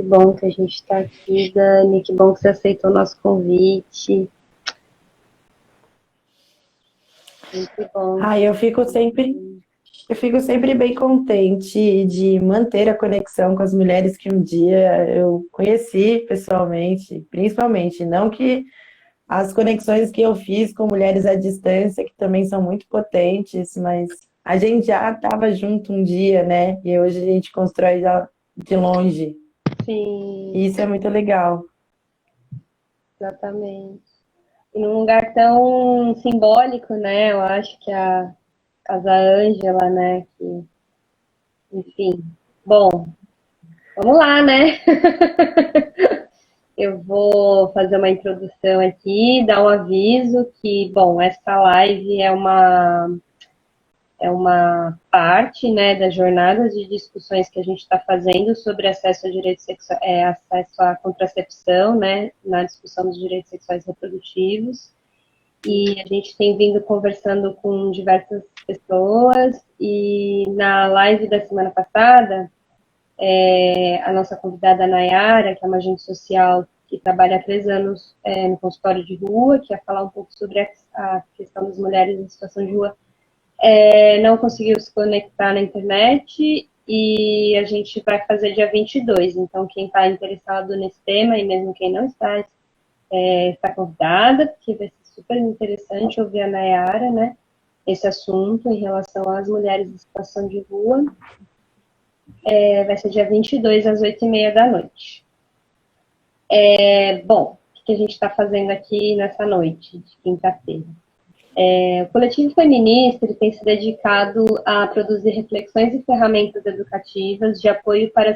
Que bom que a gente está aqui, Dani. Que bom que você aceitou o nosso convite. Muito bom. Ah, eu fico sempre bem contente de manter a conexão com as mulheres que um dia eu conheci pessoalmente, principalmente, não que as conexões que eu fiz com mulheres à distância, que também são muito potentes, mas a gente já estava junto um dia, né? E hoje a gente constrói já de longe. Sim, E isso é muito legal. exatamente. E num lugar tão simbólico, né? Eu acho que a Casa Ângela, né? Que, enfim. Bom, vamos lá, né? Eu vou fazer uma introdução aqui, dar um aviso que, bom, essa live é uma parte, né, das jornadas de discussões que a gente está fazendo sobre acesso a direitos sexuais, acesso à contracepção, né, na discussão dos direitos sexuais reprodutivos. E a gente tem vindo conversando com diversas pessoas e na live da semana passada, a nossa convidada Nayara, que é uma agente social que trabalha há 3 anos no consultório de rua, que ia falar um pouco sobre a questão das mulheres em situação de rua, não conseguiu se conectar na internet e a gente vai fazer dia 22. Então, quem está interessado nesse tema, e mesmo quem não está, está convidada, porque vai ser super interessante ouvir a Nayara, né? Esse assunto em relação às mulheres em situação de rua. Vai ser dia 22, às 8h30 da noite. Bom, o que a gente está fazendo aqui nessa noite de quinta-feira? O coletivo feminista ele tem se dedicado a produzir reflexões e ferramentas educativas de apoio para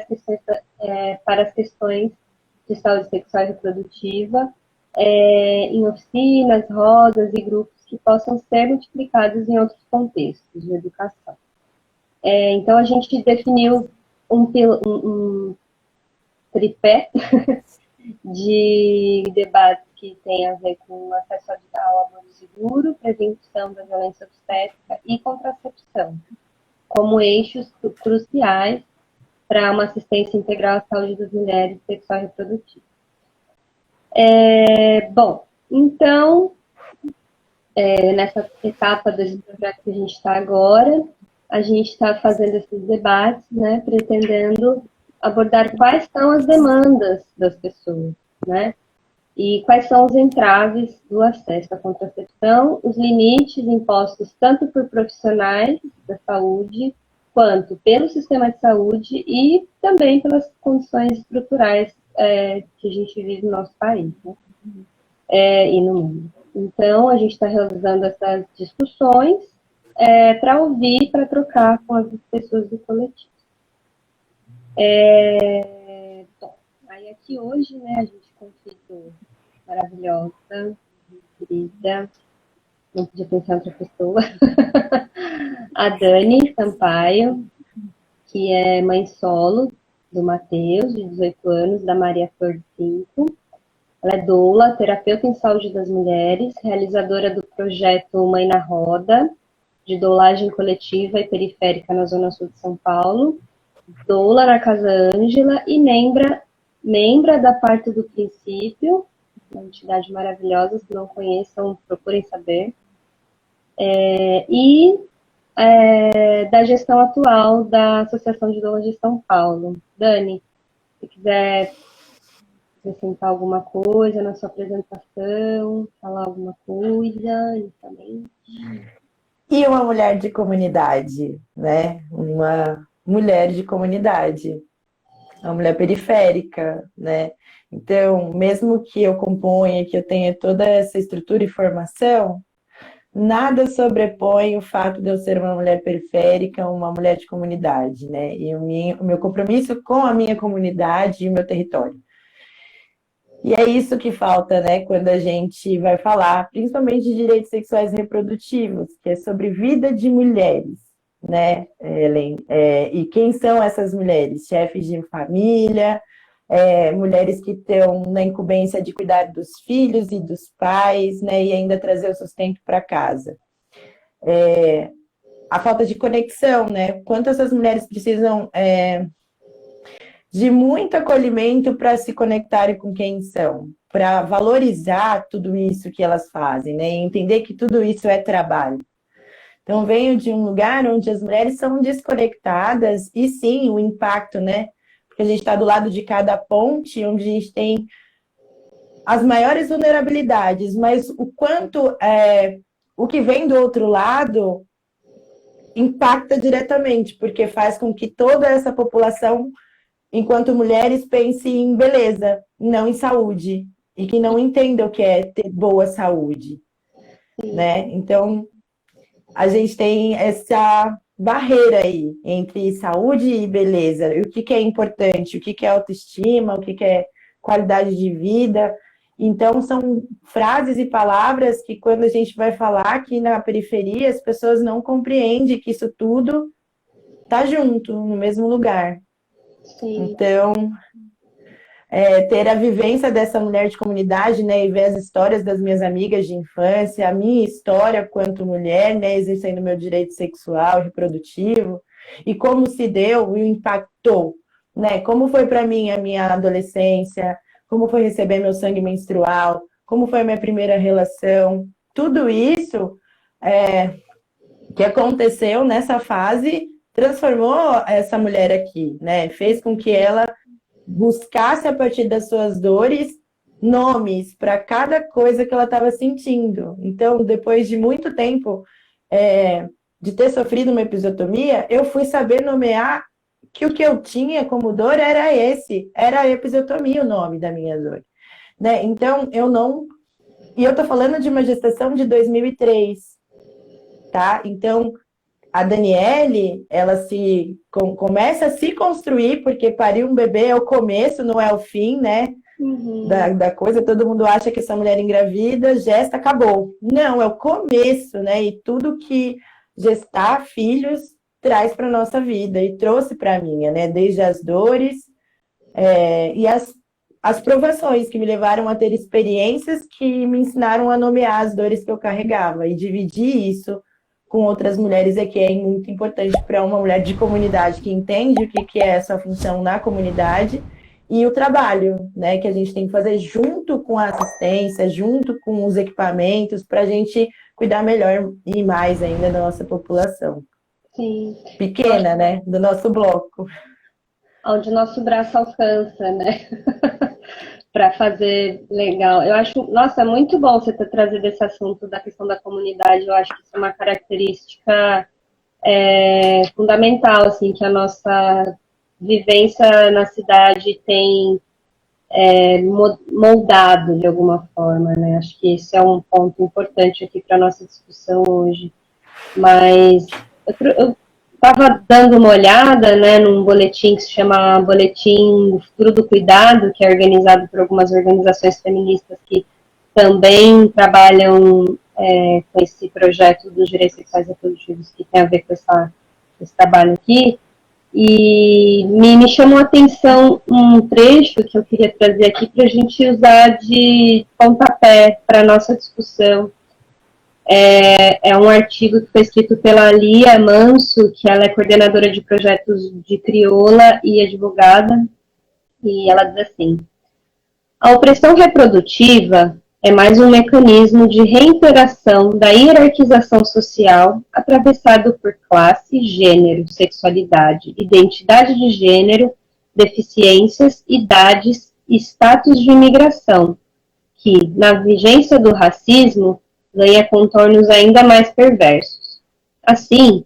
as questões de saúde sexual e reprodutiva, em oficinas, rodas e grupos que possam ser multiplicados em outros contextos de educação. Então, a gente definiu um tripé de debates que tem a ver com acesso ao aborto seguro, prevenção da violência obstétrica e contracepção, como eixos cruciais para uma assistência integral à saúde das mulheres sexual e reprodutiva. Bom, então, nessa etapa desse projeto que a gente está agora, a gente está fazendo esses debates, né, pretendendo abordar quais são as demandas das pessoas, né, e quais são os entraves do acesso à contracepção, os limites impostos tanto por profissionais da saúde, quanto pelo sistema de saúde e também pelas condições estruturais que a gente vive no nosso país, né? E no mundo. Então, a gente está realizando essas discussões para ouvir, para trocar com as pessoas do coletivo. Bom, aí aqui hoje, né, a gente convidou maravilhosa, querida, não podia pensar em outra pessoa, a Dani Sampaio, que é mãe solo do Matheus, de 18 anos, da Maria Flor de 5. Ela é doula, terapeuta em saúde das mulheres, realizadora do projeto Mãe na Roda, de doulagem coletiva e periférica na Zona Sul de São Paulo, doula na Casa Ângela e membra da Parto do Princípio, uma entidade maravilhosa, se não conheçam, procurem saber, e da gestão atual da Associação de Doulas de São Paulo. Dani, se quiser acrescentar alguma coisa na sua apresentação, falar alguma coisa, inicialmente. E uma mulher de comunidade, né? Uma mulher de comunidade, uma mulher periférica, né? Então, mesmo que eu componha, que eu tenha toda essa estrutura e formação, nada sobrepõe o fato de eu ser uma mulher periférica, uma mulher de comunidade, né? E o meu compromisso com a minha comunidade e o meu território. E é isso que falta, né, quando a gente vai falar, principalmente de direitos sexuais e reprodutivos, que é sobre vida de mulheres, né, Helen? E quem são essas mulheres? Chefes de família, mulheres que estão na incumbência de cuidar dos filhos e dos pais, né, e ainda trazer o sustento para casa. A falta de conexão, né? Quanto essas mulheres precisam de muito acolhimento para se conectarem com quem são, para valorizar tudo isso que elas fazem, né? E entender que tudo isso é trabalho. Então, venho de um lugar onde as mulheres são desconectadas e sim, o impacto, né? Porque a gente está do lado de cada ponte, onde a gente tem as maiores vulnerabilidades, mas o quanto o que vem do outro lado impacta diretamente, porque faz com que toda essa população, enquanto mulheres, pense em beleza, não em saúde, e que não entenda o que é ter boa saúde, né? Então, a gente tem essa barreira aí entre saúde e beleza, e o que é importante, o que é autoestima, o que é qualidade de vida. Então, são frases e palavras que, quando a gente vai falar aqui na periferia, as pessoas não compreendem que isso tudo está junto, no mesmo lugar. Sim. Então, ter a vivência dessa mulher de comunidade, né, e ver as histórias das minhas amigas de infância, a minha história quanto mulher, né, exercendo meu direito sexual e reprodutivo, e como se deu e impactou, né, como foi para mim a minha adolescência, como foi receber meu sangue menstrual, como foi a minha primeira relação, tudo isso que aconteceu nessa fase transformou essa mulher aqui, né, fez com que ela buscasse a partir das suas dores nomes para cada coisa que ela estava sentindo. Então, depois de muito tempo de ter sofrido uma episiotomia, eu fui saber nomear que o que eu tinha como dor era a episiotomia o nome da minha dor. Né? Então, eu não... E eu estou falando de uma gestação de 2003, tá? Então, a Daniele, ela começa a se construir, porque parir um bebê é o começo, não é o fim, né? Uhum. Da coisa. Todo mundo acha que essa mulher engravida, gesta, acabou. Não, é o começo, né? E tudo que gestar filhos traz para a nossa vida, e trouxe para a minha, né? Desde as dores e as provações que me levaram a ter experiências que me ensinaram a nomear as dores que eu carregava, e dividir isso com outras mulheres que é muito importante para uma mulher de comunidade que entende o que é essa função na comunidade, e o trabalho, né, que a gente tem que fazer junto com a assistência, junto com os equipamentos, para a gente cuidar melhor e mais ainda da nossa população. Sim. Pequena, né, do nosso bloco. Onde o nosso braço alcança, né? Para fazer legal. Eu acho, nossa, muito bom você ter trazido esse assunto da questão da comunidade. Eu acho que isso é uma característica fundamental, assim, que a nossa vivência na cidade tem moldado de alguma forma, né? Acho que esse é um ponto importante aqui para a nossa discussão hoje. Mas eu estava dando uma olhada, né, num boletim que se chama Boletim do Futuro do Cuidado, que é organizado por algumas organizações feministas que também trabalham com esse projeto dos direitos sexuais e reprodutivos, que tem a ver com esse trabalho aqui. E me chamou a atenção um trecho que eu queria trazer aqui para a gente usar de pontapé para a nossa discussão. É um artigo que foi escrito pela Lia Manso, que ela é coordenadora de projetos de crioula e advogada, e ela diz assim: a opressão reprodutiva é mais um mecanismo de reiteração da hierarquização social atravessado por classe, gênero, sexualidade, identidade de gênero, deficiências, idades e status de imigração, que, na vigência do racismo, ganha contornos ainda mais perversos. Assim,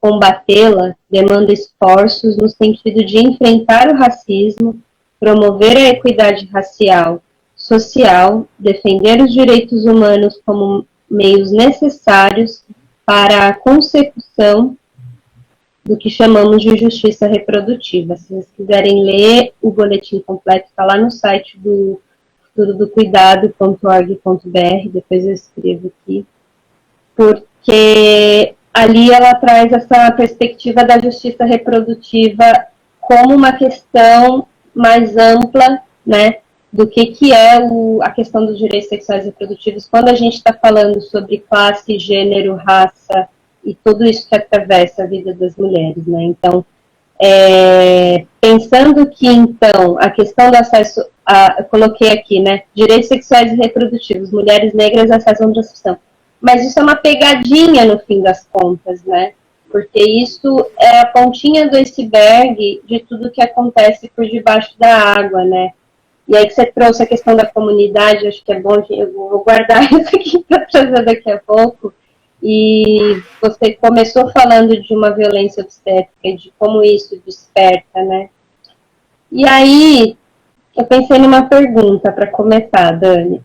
combatê-la demanda esforços no sentido de enfrentar o racismo, promover a equidade racial, social, defender os direitos humanos como meios necessários para a consecução do que chamamos de justiça reprodutiva. Se vocês quiserem ler o boletim completo, está lá no site do tudodocuidado.org.br, depois eu escrevo aqui, porque ali ela traz essa perspectiva da justiça reprodutiva como uma questão mais ampla, né, do que é a questão dos direitos sexuais e reprodutivos, quando a gente está falando sobre classe, gênero, raça e tudo isso que atravessa a vida das mulheres, né. Então, Pensando que, então, a questão do acesso, eu coloquei aqui, né, direitos sexuais e reprodutivos, mulheres negras acessam a contracepção. Mas isso é uma pegadinha, no fim das contas, né? Porque isso é a pontinha do iceberg de tudo que acontece por debaixo da água, né? E aí que você trouxe a questão da comunidade, acho que é bom, eu vou guardar isso aqui para trazer daqui a pouco. E você começou falando de uma violência obstétrica, de como isso desperta, né? E aí, eu pensei numa pergunta para começar, Dani.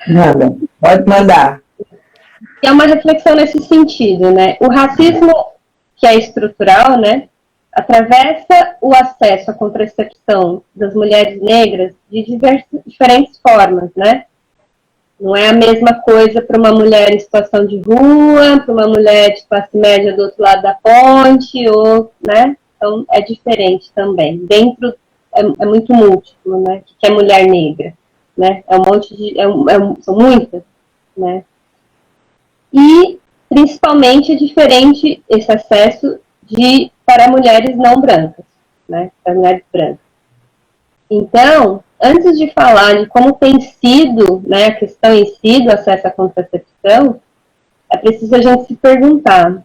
Manda, pode mandar. E é uma reflexão nesse sentido, né? O racismo, que é estrutural, né, atravessa o acesso à contracepção das mulheres negras de diferentes formas, né? Não é a mesma coisa para uma mulher em situação de rua, para uma mulher de classe média do outro lado da ponte, ou, né? Então, é diferente também. Dentro, é muito múltiplo, né? O que é mulher negra, né? É um monte de... são muitas, né? E, principalmente, é diferente esse acesso para mulheres não brancas, né? Para mulheres brancas. Então, antes de falar de como tem sido, né, a questão em si do acesso à contracepção, é preciso a gente se perguntar: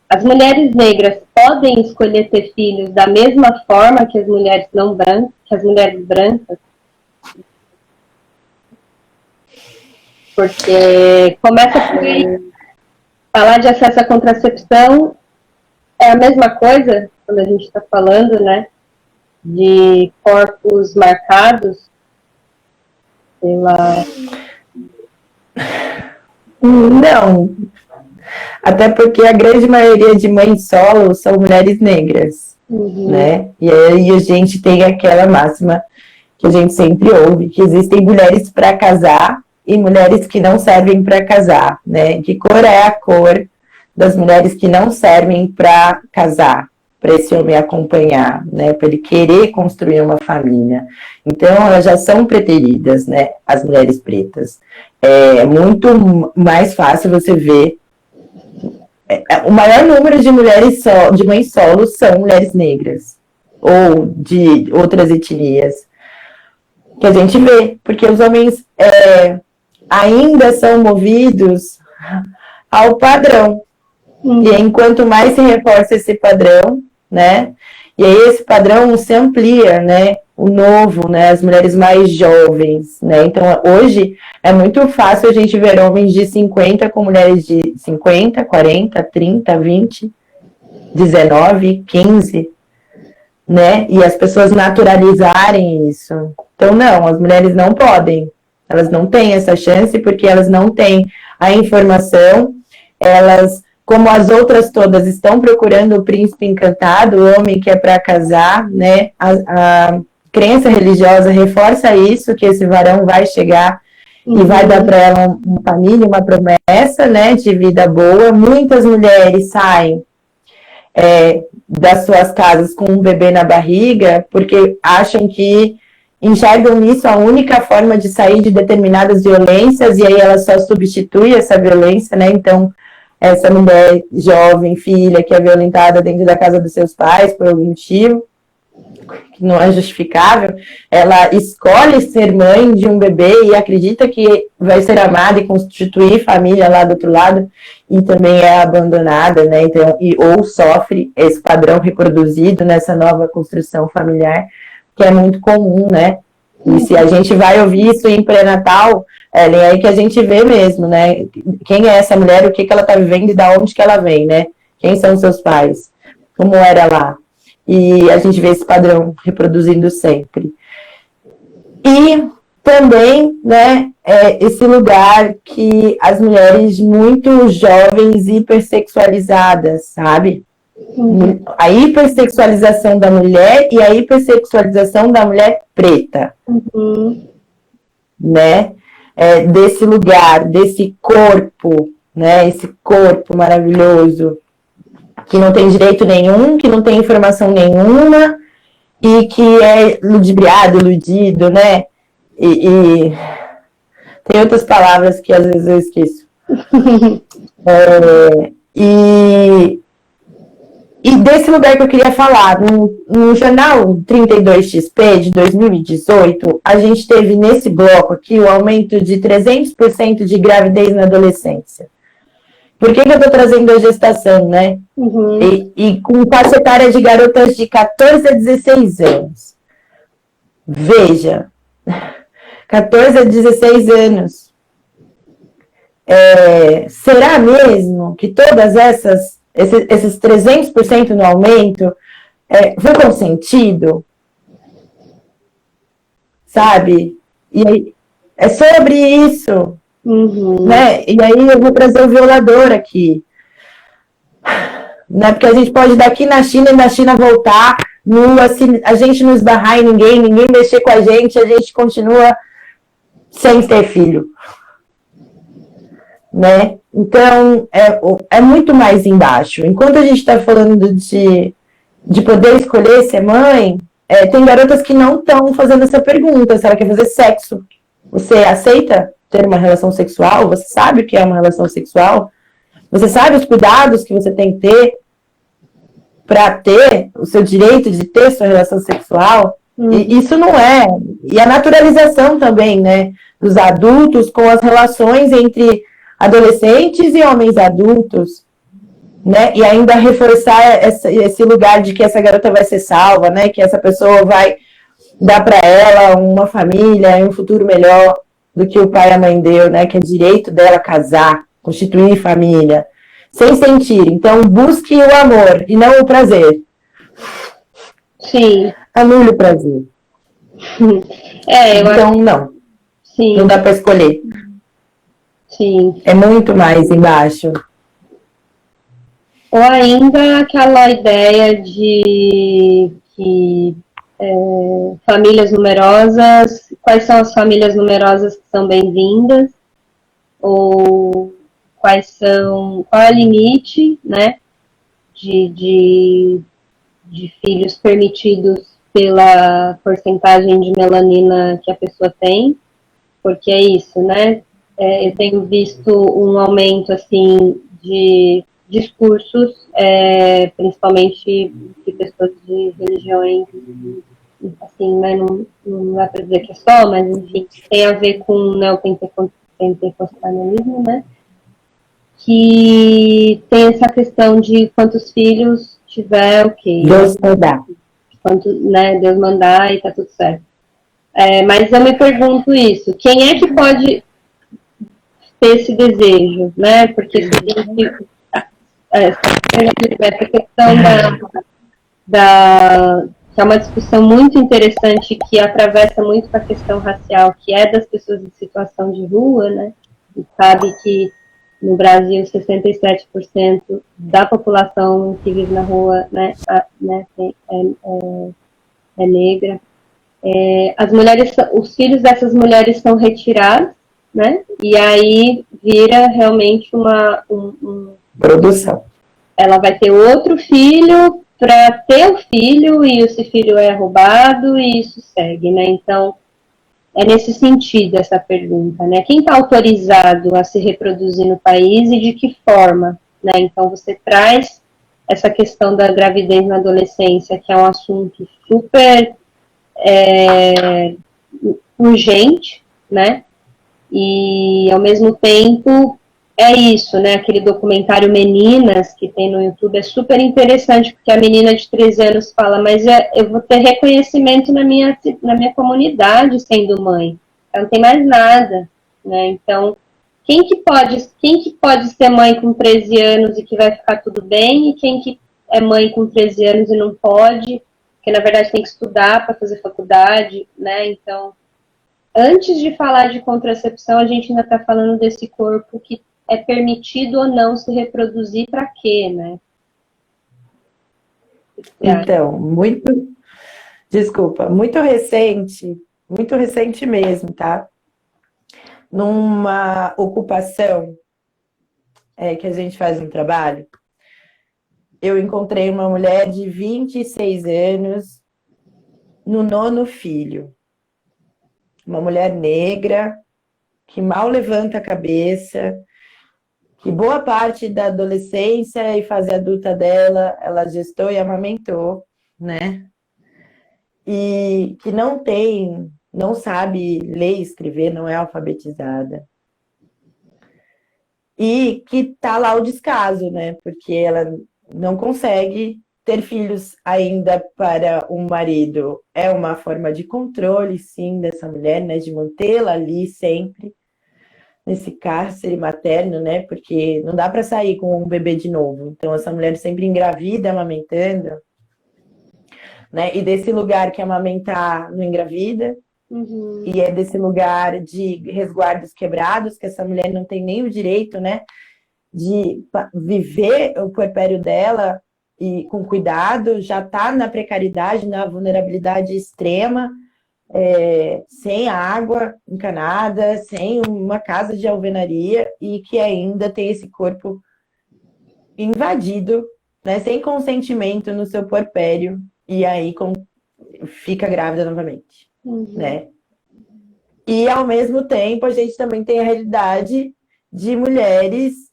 as mulheres negras podem escolher ter filhos da mesma forma que as mulheres não brancas, que as mulheres brancas? Porque começa por aí. Falar de acesso à contracepção é a mesma coisa quando a gente está falando, né, de corpos marcados pela... Não, até porque a grande maioria de mães solo são mulheres negras, né? E aí a gente tem aquela máxima que a gente sempre ouve, que existem mulheres para casar e mulheres que não servem para casar, né? Que cor é a cor das mulheres que não servem para casar, para esse homem acompanhar, né? Para ele querer construir uma família. Então, elas já são preteridas, né? As mulheres pretas. É muito mais fácil você ver. O maior número de mulheres de mães solos são mulheres negras ou de outras etnias que a gente vê, porque os homens ainda são movidos ao padrão. E enquanto mais se reforça esse padrão, né? E aí esse padrão se amplia, né? O novo, né? As mulheres mais jovens, né? Então, hoje é muito fácil a gente ver homens de 50 com mulheres de 50, 40, 30, 20, 19, 15, né? E as pessoas naturalizarem isso. Então, não, as mulheres não podem. Elas não têm essa chance porque elas não têm a informação, elas... Como as outras todas estão procurando o príncipe encantado, o homem que é para casar, né? A crença religiosa reforça isso, que esse varão vai chegar e vai dar para ela uma família, uma promessa, né? De vida boa. Muitas mulheres saem das suas casas com um bebê na barriga, porque acham que enxergam nisso a única forma de sair de determinadas violências, e aí ela só substitui essa violência, né? Então, essa mulher jovem, filha, que é violentada dentro da casa dos seus pais por algum motivo, que não é justificável, ela escolhe ser mãe de um bebê e acredita que vai ser amada e constituir família lá do outro lado, e também é abandonada, né? Então, ou sofre esse padrão reproduzido nessa nova construção familiar, que é muito comum, né? E se a gente vai ouvir isso em pré-natal, é aí que a gente vê mesmo, né? Quem é essa mulher, o que ela está vivendo e da onde que ela vem, né? Quem são seus pais? Como era lá? E a gente vê esse padrão reproduzindo sempre. E também, né, esse lugar que as mulheres muito jovens hipersexualizadas, sabe? A hipersexualização da mulher e a hipersexualização da mulher preta, né? Desse lugar, desse corpo, né? Esse corpo maravilhoso que não tem direito nenhum, que não tem informação nenhuma e que é ludibriado, iludido, né? E tem outras palavras que às vezes eu esqueço. E E desse lugar que eu queria falar, no jornal 32XP de 2018, a gente teve nesse bloco aqui o aumento de 300% de gravidez na adolescência. Por que eu estou trazendo a gestação, né? Uhum. E com faixa etária de garotas de 14 a 16 anos. Veja, 14 a 16 anos. Será mesmo que todas esses 300% no aumento foi consentido? Sabe? E aí, é sobre isso. Né? E aí eu vou trazer o violador aqui. Né? Porque a gente pode daqui na China e na China voltar, a gente não esbarrar em ninguém mexer com a gente continua sem ter filho. Né? Então, é muito mais embaixo. Enquanto a gente está falando de poder escolher ser mãe, tem garotas que não estão fazendo essa pergunta. Se ela quer fazer sexo, você aceita ter uma relação sexual? Você sabe o que é uma relação sexual? Você sabe os cuidados que você tem que ter para ter o seu direito de ter sua relação sexual? E isso não é. E a naturalização também, né? Dos adultos com as relações entre adolescentes e homens adultos, né? E ainda reforçar esse lugar de que essa garota vai ser salva, né? Que essa pessoa vai dar para ela uma família e um futuro melhor do que o pai e a mãe deu, né? Que é direito dela casar, constituir família, sem sentir. Então, busque o amor e não o prazer. Sim. Anule o prazer. Então, não. Sim. Não dá para escolher. Sim. É muito mais embaixo. Ou ainda aquela ideia de que famílias numerosas, quais são as famílias numerosas que são bem-vindas, ou qual é o limite, né, de filhos permitidos pela porcentagem de melanina que a pessoa tem, porque é isso, né? Eu tenho visto um aumento, assim, de discursos, principalmente de pessoas de religiões, assim, né, não dá para dizer que é só, mas, enfim, tem a ver com o neopentecostalismo, né? Que tem essa questão de quantos filhos tiver, ok. Deus mandar. Quanto, né, Deus mandar e tá tudo certo. Mas eu me pergunto isso, quem é que pode ter esse desejo, né? Porque se a gente, essa questão que é uma discussão muito interessante que atravessa muito a questão racial, que é das pessoas em situação de rua, né? E sabe que no Brasil 67% da população que vive na rua, né, é negra. As mulheres, os filhos dessas mulheres são retirados, né? E aí vira realmente produção. Ela vai ter outro filho para ter o filho e esse filho é roubado e isso segue, né? Então é nesse sentido essa pergunta, né? Quem está autorizado a se reproduzir no país e de que forma, né? Então você traz essa questão da gravidez na adolescência, que é um assunto super urgente, né? E ao mesmo tempo é isso, né? Aquele documentário Meninas que tem no YouTube é super interessante, porque a menina de 13 anos fala, mas eu vou ter reconhecimento na minha comunidade sendo mãe. Ela não tem mais nada, né? Então, quem que pode ser mãe com 13 anos e que vai ficar tudo bem, e quem que é mãe com 13 anos e não pode, porque na verdade tem que estudar para fazer faculdade, né? Então, antes de falar de contracepção, a gente ainda está falando desse corpo que é permitido ou não se reproduzir para quê, né? Então, muito recente mesmo, tá? Numa ocupação que a gente faz no trabalho, eu encontrei uma mulher de 26 anos no 9º filho. Uma mulher negra que mal levanta a cabeça, que boa parte da adolescência e fase adulta dela, ela gestou e amamentou, né? E que não sabe ler e escrever, não é alfabetizada. E que tá lá o descaso, né? Porque ela não consegue ter filhos ainda para um marido. É uma forma de controle, sim, dessa mulher, né? De mantê-la ali sempre, nesse cárcere materno, né? Porque não dá para sair com um bebê de novo. Então, essa mulher sempre engravida, amamentando, né? E desse lugar que amamentar não engravida, e é desse lugar de resguardos quebrados, que essa mulher não tem nem o direito, né? De viver o puerpério dela e com cuidado, já está na precariedade, na vulnerabilidade extrema, sem água encanada, sem uma casa de alvenaria e que ainda tem esse corpo invadido, né, sem consentimento no seu puerpério e aí fica grávida novamente, né? E ao mesmo tempo a gente também tem a realidade de mulheres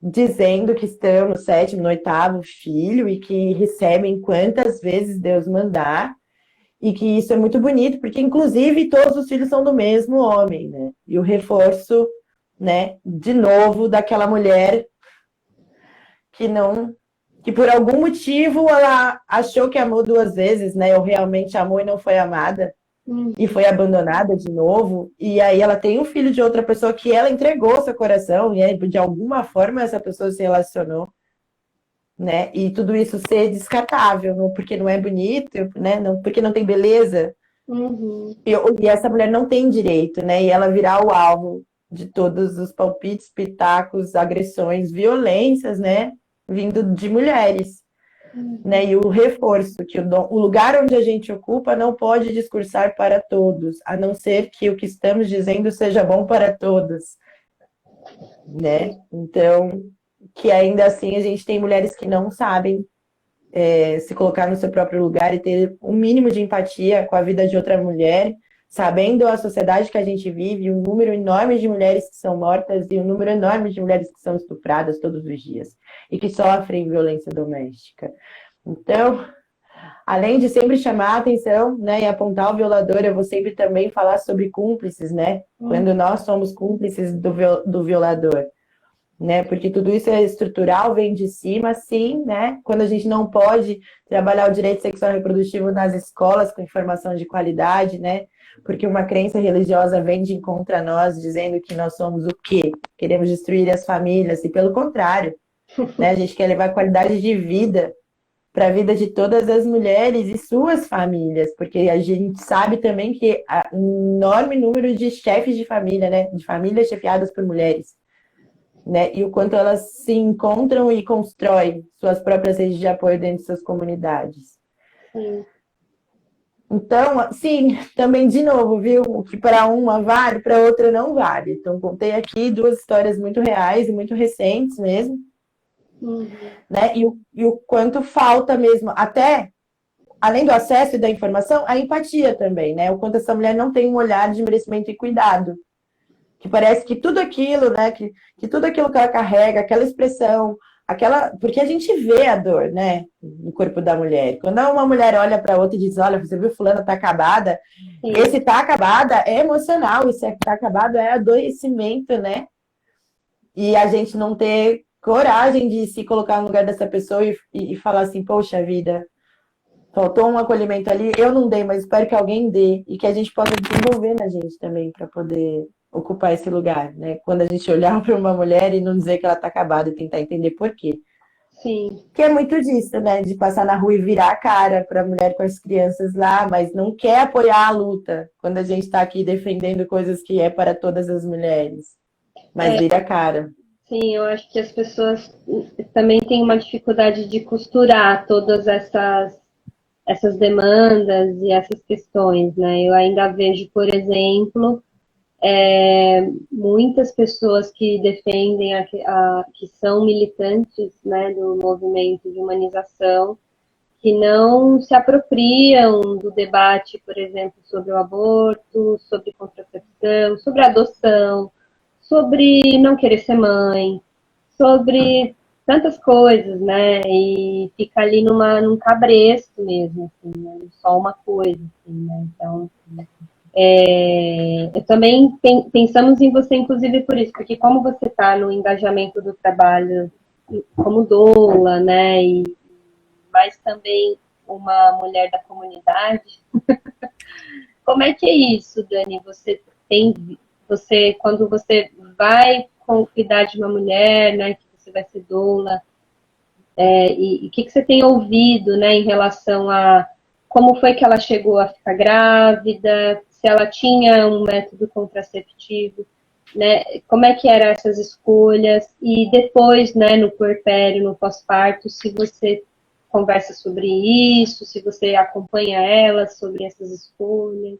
dizendo que estão no 7º, no 8º filho e que recebem quantas vezes Deus mandar, e que isso é muito bonito, porque inclusive todos os filhos são do mesmo homem, né? E o reforço, né, de novo, daquela mulher que por algum motivo ela achou que amou 2 vezes, né? Ou realmente amou e não foi amada. E foi abandonada de novo, e aí ela tem um filho de outra pessoa que ela entregou seu coração, e aí, de alguma forma essa pessoa se relacionou, né? E tudo isso ser descartável, não, porque não é bonito, né? Não, porque não tem beleza. E essa mulher não tem direito, né? E ela virar o alvo de todos os palpites, pitacos, agressões, violências, né? Vindo de mulheres. Né, e o reforço, que o lugar onde a gente ocupa não pode discursar para todos, a não ser que o que estamos dizendo seja bom para todos, né? Então, que ainda assim a gente tem mulheres que não sabem se colocar no seu próprio lugar e ter um mínimo de empatia com a vida de outra mulher, sabendo a sociedade que a gente vive, um número enorme de mulheres que são mortas e um número enorme de mulheres que são estupradas todos os dias e que sofrem violência doméstica. Então, além de sempre chamar a atenção, né, e apontar o violador, eu vou sempre também falar sobre cúmplices, né? Quando nós somos cúmplices do violador, né? Porque tudo isso é estrutural, vem de cima, sim, né? Quando a gente não pode trabalhar o direito sexual e reprodutivo nas escolas com informação de qualidade, né? Porque uma crença religiosa vem de encontro a nós, dizendo que nós somos o quê? Queremos destruir as famílias, e pelo contrário, né? A gente quer levar qualidade de vida para a vida de todas as mulheres e suas famílias, porque a gente sabe também que há um enorme número de chefes de família, né, de famílias chefiadas por mulheres, né, e o quanto elas se encontram e constroem suas próprias redes de apoio dentro de suas comunidades. Então, sim, também de novo, viu? O que para uma vale, para outra não vale. Então, contei aqui 2 histórias muito reais e muito recentes mesmo, né? E o quanto falta mesmo, até além do acesso e da informação, a empatia também, né? O quanto essa mulher não tem um olhar de merecimento e cuidado. Que parece que tudo aquilo, né? Que tudo aquilo que ela carrega, aquela expressão, porque a gente vê a dor, né? No corpo da mulher. Quando uma mulher olha para outra e diz, olha, você viu fulana tá acabada, esse tá acabada é emocional, esse tá acabado é adoecimento, né? E a gente não ter coragem de se colocar no lugar dessa pessoa e falar assim, poxa vida, faltou um acolhimento ali, eu não dei, mas espero que alguém dê e que a gente possa desenvolver na gente também para poder ocupar esse lugar, né? Quando a gente olhar para uma mulher e não dizer que ela está acabada e tentar entender por quê. Sim. Que é muito disso, né? De passar na rua e virar a cara para a mulher com as crianças lá, mas não quer apoiar a luta quando a gente está aqui defendendo coisas que é para todas as mulheres. Mas vira a cara. Sim, eu acho que as pessoas também têm uma dificuldade de costurar todas essas demandas e essas questões, né? Eu ainda vejo, por exemplo, muitas pessoas que defendem, que são militantes, né, do movimento de humanização, que não se apropriam do debate, por exemplo, sobre o aborto, sobre contracepção, sobre a adoção, sobre não querer ser mãe, sobre tantas coisas, né? E fica ali num cabresto mesmo, assim, né? Só uma coisa, assim, né? Então, eu também pensamos em você, inclusive, por isso, porque como você está no engajamento do trabalho como doula, né? E mais também uma mulher da comunidade, como é que é isso, Dani? Quando você vai cuidar de uma mulher, né? Que você vai ser doula, e o que você tem ouvido, né, em relação a como foi que ela chegou a ficar grávida, se ela tinha um método contraceptivo, né, como é que eram essas escolhas, e depois, né, no puerpério, no pós-parto, se você conversa sobre isso, se você acompanha ela sobre essas escolhas.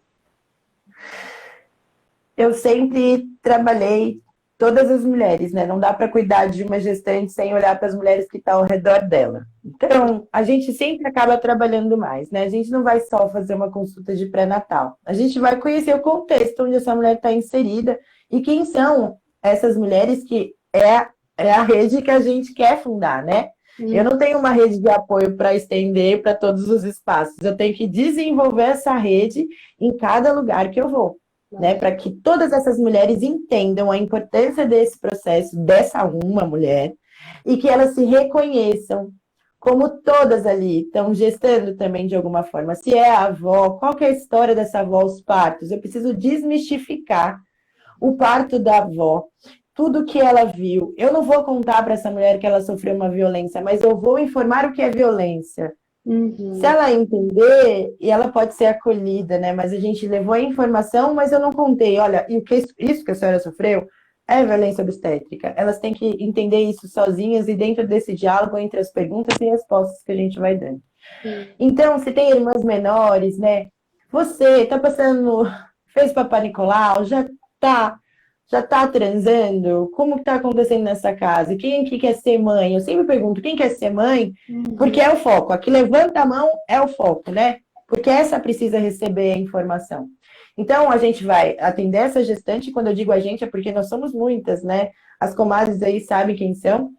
Eu sempre trabalhei todas as mulheres, né? Não dá para cuidar de uma gestante sem olhar para as mulheres que estão ao redor dela. Então, a gente sempre acaba trabalhando mais, né? A gente não vai só fazer uma consulta de pré-natal. A gente vai conhecer o contexto onde essa mulher está inserida e quem são essas mulheres que é a rede que a gente quer fundar, né? Eu não tenho uma rede de apoio para estender para todos os espaços. Eu tenho que desenvolver essa rede em cada lugar que eu vou. Né, para que todas essas mulheres entendam a importância desse processo, dessa uma mulher, e que elas se reconheçam como todas ali estão gestando também de alguma forma. Se é a avó, qual que é a história dessa avó, os partos? Eu preciso desmistificar o parto da avó, tudo que ela viu. Eu não vou contar para essa mulher que ela sofreu uma violência, mas eu vou informar o que é violência. Se ela entender, e ela pode ser acolhida, né? Mas a gente levou a informação, mas eu não contei. Olha, e isso que a senhora sofreu é violência obstétrica. Elas têm que entender isso sozinhas e dentro desse diálogo entre as perguntas e respostas que a gente vai dando. Então, se tem irmãs menores, né? Você tá passando, fez Papai Nicolau, já tá transando? Como que tá acontecendo nessa casa? Quem que quer ser mãe? Eu sempre pergunto, quem quer ser mãe? Porque é o foco. Aqui levanta a mão é o foco, né? Porque essa precisa receber a informação. Então, a gente vai atender essa gestante, quando eu digo a gente, é porque nós somos muitas, né? As comadres aí sabem quem são.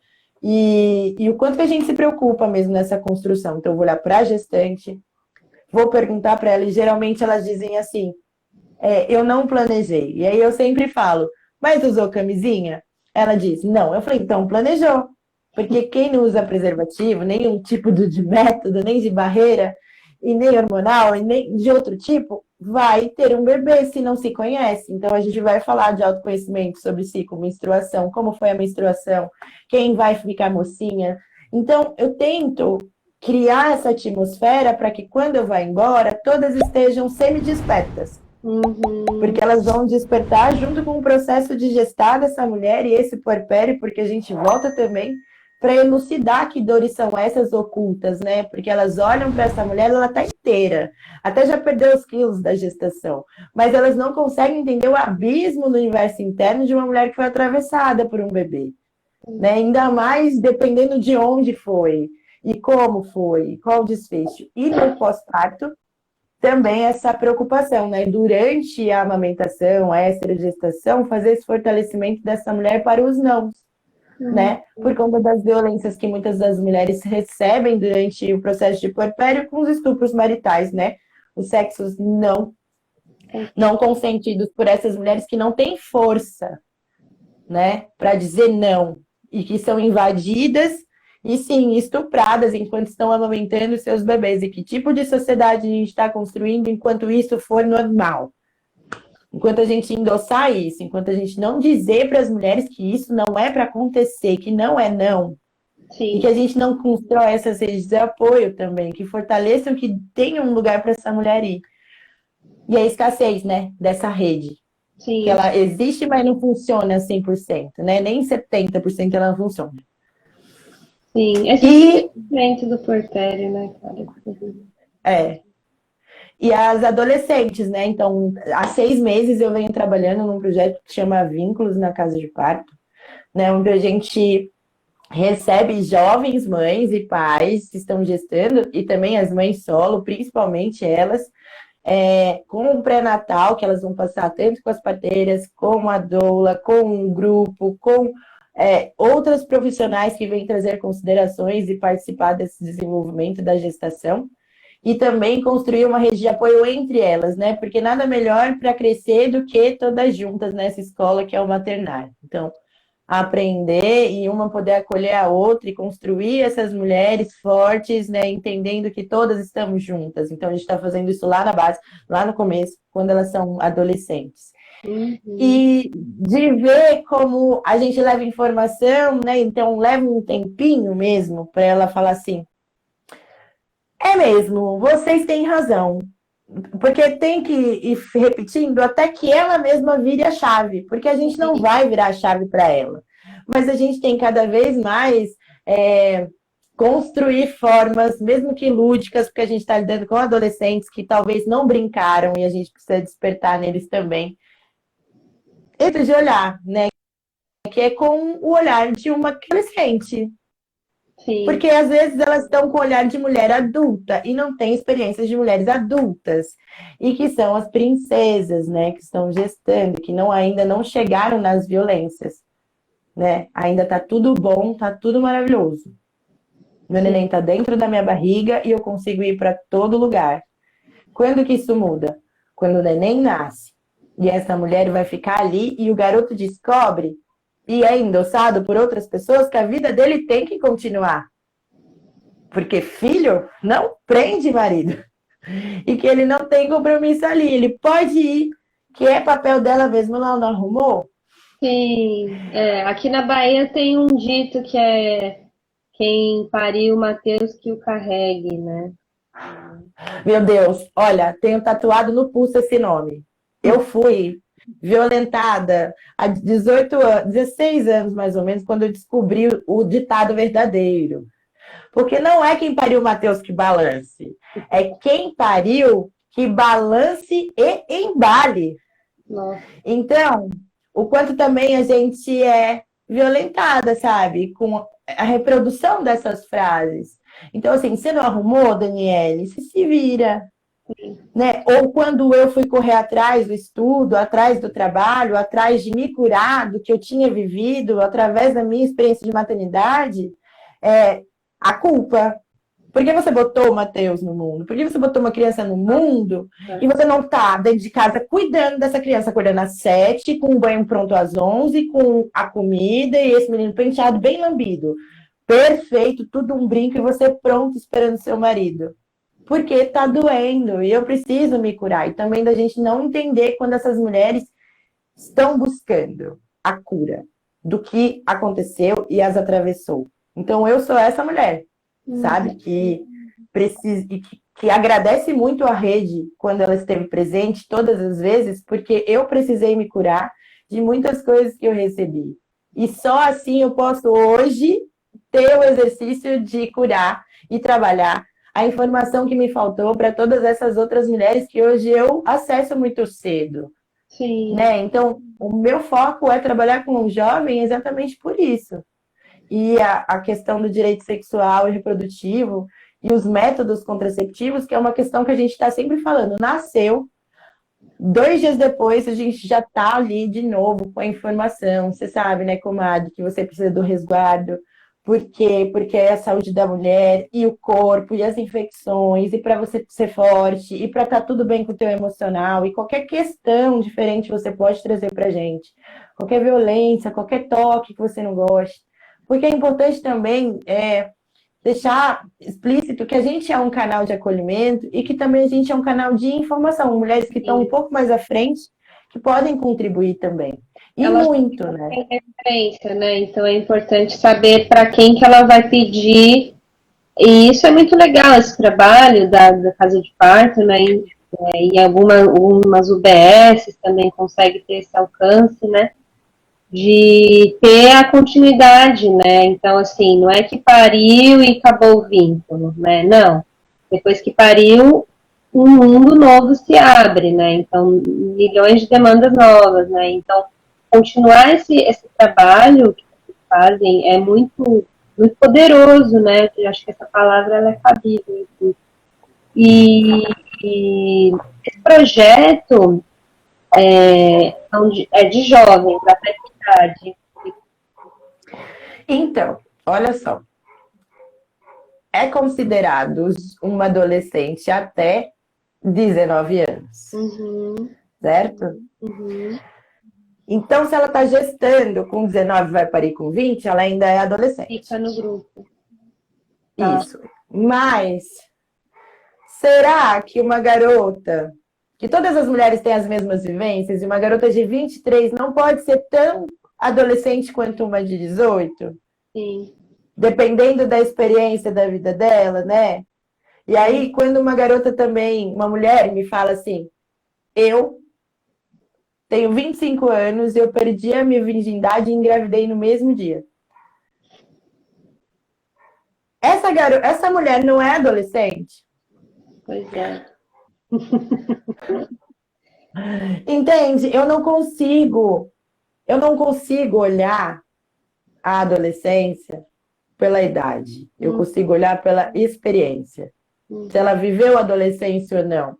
E o quanto que a gente se preocupa mesmo nessa construção. Então, eu vou olhar para a gestante, vou perguntar para ela, e geralmente elas dizem assim, eu não planejei. E aí eu sempre falo, mas usou camisinha? Ela diz, não. Eu falei, então planejou. Porque quem não usa preservativo, nenhum tipo de método, nem de barreira, e nem hormonal, e nem de outro tipo, vai ter um bebê se não se conhece. Então a gente vai falar de autoconhecimento sobre ciclo, menstruação, como foi a menstruação, quem vai ficar mocinha. Então eu tento criar essa atmosfera para que quando eu vá embora, todas estejam semi-despertas. Porque elas vão despertar junto com o processo de gestar dessa mulher e esse puerpério, porque a gente volta também para elucidar que dores são essas ocultas, né? Porque elas olham para essa mulher, ela está inteira, até já perdeu os quilos da gestação, mas elas não conseguem entender o abismo do universo interno de uma mulher que foi atravessada por um bebê, né? Ainda mais dependendo de onde foi, e como foi, qual o desfecho. E no pós-parto, também essa preocupação, né? Durante a amamentação, a esterogestação, fazer esse fortalecimento dessa mulher para os não, né? Por conta das violências que muitas das mulheres recebem durante o processo de puerpério com os estupros maritais, né? Os sexos não consentidos por essas mulheres que não têm força, né? Para dizer não e que são invadidas e sim, estupradas enquanto estão amamentando seus bebês. E que tipo de sociedade a gente está construindo enquanto isso for normal? Enquanto a gente endossar isso, enquanto a gente não dizer para as mulheres que isso não é para acontecer, que não é não. Sim. E que a gente não constrói essas redes de apoio também, que fortaleçam, que tenham um lugar para essa mulher ir. E a escassez, né, dessa rede. Sim. Que ela existe, mas não funciona 100%, né? Nem 70% ela não funciona. Sim, é diferente do puerpério, né, cara? E as adolescentes, né? Então, há 6 meses eu venho trabalhando num projeto que chama Vínculos na Casa de Parto, né? Onde a gente recebe jovens mães e pais que estão gestando, e também as mães solo, principalmente elas, com o pré-natal, que elas vão passar tanto com as parteiras, com a doula, com o grupo, com outras profissionais que vêm trazer considerações e participar desse desenvolvimento da gestação. E também construir uma rede de apoio entre elas, né? Porque nada melhor para crescer do que todas juntas nessa escola que é o maternário. Então, aprender e uma poder acolher a outra e construir essas mulheres fortes, né? Entendendo que todas estamos juntas. Então, a gente está fazendo isso lá na base, lá no começo, quando elas são adolescentes. E de ver como a gente leva informação, né? Então, leva um tempinho mesmo para ela falar assim, é mesmo, vocês têm razão. Porque tem que ir repetindo até que ela mesma vire a chave. Porque a gente não vai virar a chave para ela. Mas a gente tem cada vez mais construir formas, mesmo que lúdicas, porque a gente está lidando com adolescentes que talvez não brincaram e a gente precisa despertar neles também. Esse de olhar, né? Que é com o olhar de uma adolescente. Sim. Porque às vezes elas estão com o olhar de mulher adulta e não têm experiências de mulheres adultas. E que são as princesas, né? Que estão gestando, que ainda não chegaram nas violências. Né? Ainda tá tudo bom, tá tudo maravilhoso. Meu neném tá dentro da minha barriga e eu consigo ir para todo lugar. Quando que isso muda? Quando o neném nasce. E essa mulher vai ficar ali e o garoto descobre e é endossado por outras pessoas que a vida dele tem que continuar. Porque filho não prende marido. E que ele não tem compromisso ali. Ele pode ir, que é papel dela mesmo, ela não arrumou? Sim. Aqui na Bahia tem um dito que é quem pariu Mateus que o carregue, né? Meu Deus, olha, tenho tatuado no pulso esse nome. Eu fui violentada há 18 anos, 16 anos mais ou menos, quando eu descobri o ditado verdadeiro. Porque não é quem pariu Mateus que balance, é quem pariu que balance e embale. Nossa. Então, o quanto também a gente é violentada, sabe? Com a reprodução dessas frases. Então, assim, você não arrumou, Daniele? Você se vira. Né? Ou quando eu fui correr atrás do estudo, atrás do trabalho, atrás de me curar do que eu tinha vivido, através da minha experiência de maternidade, a culpa. Por que você botou o Mateus no mundo? Por que você botou uma criança no mundo e você não está dentro de casa cuidando dessa criança, acordando às 7, com o banho pronto às 11, com a comida e esse menino penteado bem lambido? Perfeito, tudo um brinco e você pronto esperando seu marido. Porque tá doendo e eu preciso me curar. E também da gente não entender quando essas mulheres estão buscando a cura do que aconteceu e as atravessou. Então eu sou essa mulher, sabe? Que precisa e que agradece muito a rede quando ela esteve presente todas as vezes, porque eu precisei me curar de muitas coisas que eu recebi. E só assim eu posso hoje ter o exercício de curar e trabalhar a informação que me faltou para todas essas outras mulheres que hoje eu acesso muito cedo. Sim. Né? Então, o meu foco é trabalhar com o jovem exatamente por isso. E a questão do direito sexual e reprodutivo e os métodos contraceptivos, que é uma questão que a gente está sempre falando. Nasceu, 2 dias depois a gente já está ali de novo com a informação. Você sabe, né, comadre, que você precisa do resguardo. Por quê? Porque é a saúde da mulher e o corpo e as infecções, e para você ser forte, e para estar tudo bem com o teu emocional, e qualquer questão diferente você pode trazer para a gente. Qualquer violência, qualquer toque que você não goste. Porque é importante também deixar explícito que a gente é um canal de acolhimento e que também a gente é um canal de informação. Mulheres que estão um pouco mais à frente, que podem contribuir também. E ela muito, né? Tem referência, né? Então é importante saber para quem que ela vai pedir. E isso é muito legal, esse trabalho da casa de parto, né? Em algumas UBS também consegue ter esse alcance, né? De ter a continuidade, né? Então, assim, não é que pariu e acabou o vínculo, né? Não. Depois que pariu, um mundo novo se abre, né? Então, milhões de demandas novas, né? Então, continuar esse trabalho que vocês fazem é muito, muito poderoso, né? Eu acho que essa palavra ela é cabível. E esse projeto é de jovens, até que idade? Então, olha só. É considerado uma adolescente até 19 anos, Uhum, certo? uhum. Então, se ela está gestando com 19 vai parir com 20, ela ainda é Fica adolescente. no grupo. Tá. Isso. Mas, será que uma garota, que todas as mulheres têm as mesmas vivências, e uma garota de 23 não pode ser tão adolescente quanto uma de 18? Sim. Dependendo da experiência da vida dela, né? E aí, quando uma garota também, uma mulher, me fala assim, eu tenho 25 anos, eu perdi a minha virgindade e engravidei no mesmo dia. Essa mulher não é adolescente? Pois é. Entende? Eu não consigo olhar a adolescência pela idade. Eu consigo olhar pela experiência. Se ela viveu a adolescência ou não.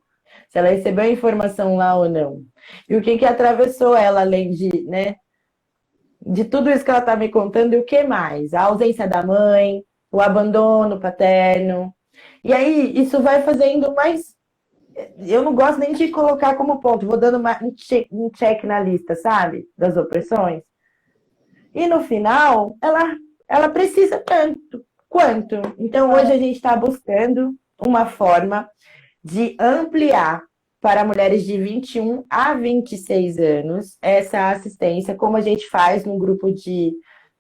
Se ela recebeu a informação lá ou não. E o que atravessou ela, além de, né, de tudo isso que ela está me contando, e o que mais? A ausência da mãe, o abandono paterno. E aí, isso vai fazendo mais. Eu não gosto nem de colocar como ponto, vou dando um check na lista, sabe? Das opressões. E no final, ela precisa tanto quanto. Então, hoje a gente está buscando uma forma de ampliar para mulheres de 21 a 26 anos essa assistência, como a gente faz no grupo